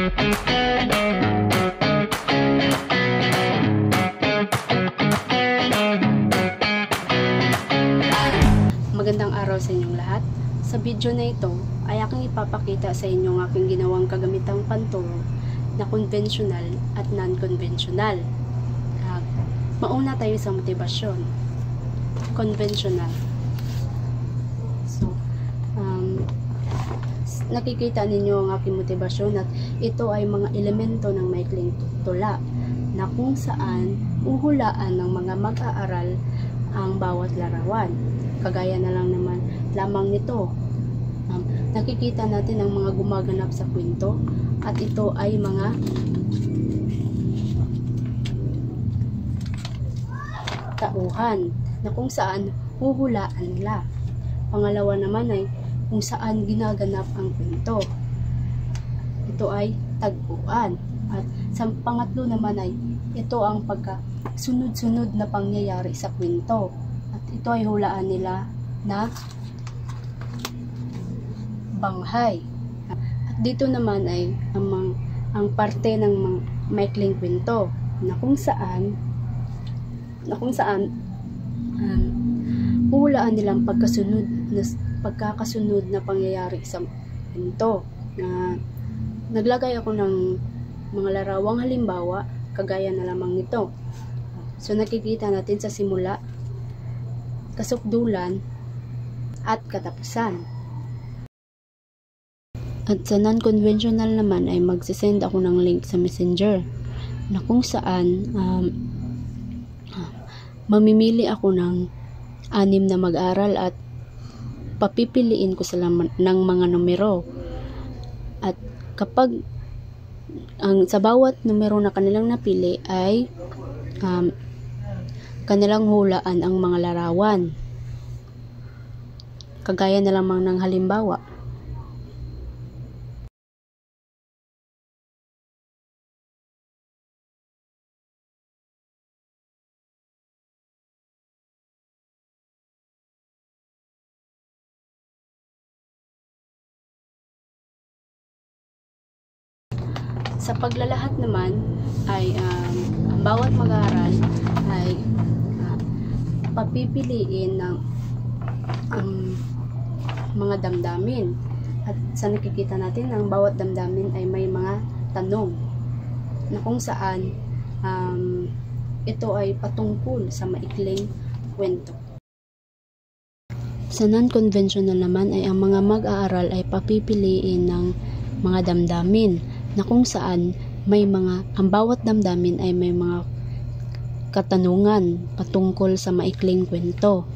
Magandang araw sa inyong lahat. Sa video na ito ay aking ipapakita sa inyo ang aking ginawang kagamitang panturo na konvensyonal at non-konvensyonal. Mauna tayo sa motibasyon. Konvensyonal. So, nakikita ninyo ang aking motibasyon at ito ay mga elemento ng maikling tula na kung saan uhulaan ng mga mag-aaral ang bawat larawan. Kagaya na lang naman lamang nito. Nakikita natin ang mga gumaganap sa kwento at ito ay mga tauhan na kung saan huhulaan nila. Pangalawa naman ay kung saan ginaganap ang kwento. Ito ay tagpuan. At sa pangatlo naman ay ito ang pagkasunod-sunod na pangyayari sa kwento. At ito ay hulaan nila na banghay. At dito naman ay ang parte ng maikling kwento na kung saan hulaan nilang pagkakasunod na pangyayari sa kwento. Naglagay ako ng mga larawang halimbawa kagaya na lamang nito. So nakikita natin sa simula, kasukdulan at katapusan. At sa non-conventional naman ay magsisend ako ng link sa Messenger na kung saan mamimili ako ng 6 na mag-aral at papipiliin ko sila ng mga numero. At kapag sa bawat numero na kanilang napili ay kanilang hulaan ang mga larawan. Kagaya na lamang ng halimbawa. Sa paglalahat naman ay ang bawat mag-aaral ay papipiliin ng mga damdamin. At sa nakikita natin, ang bawat damdamin ay may mga tanong na kung saan ito ay patungkol sa maikling kwento. Sa non-conventional naman ay ang mga mag-aaral ay papipiliin ng mga damdamin na kung saan ang bawat damdamin ay may mga katanungan patungkol sa maikling kwento.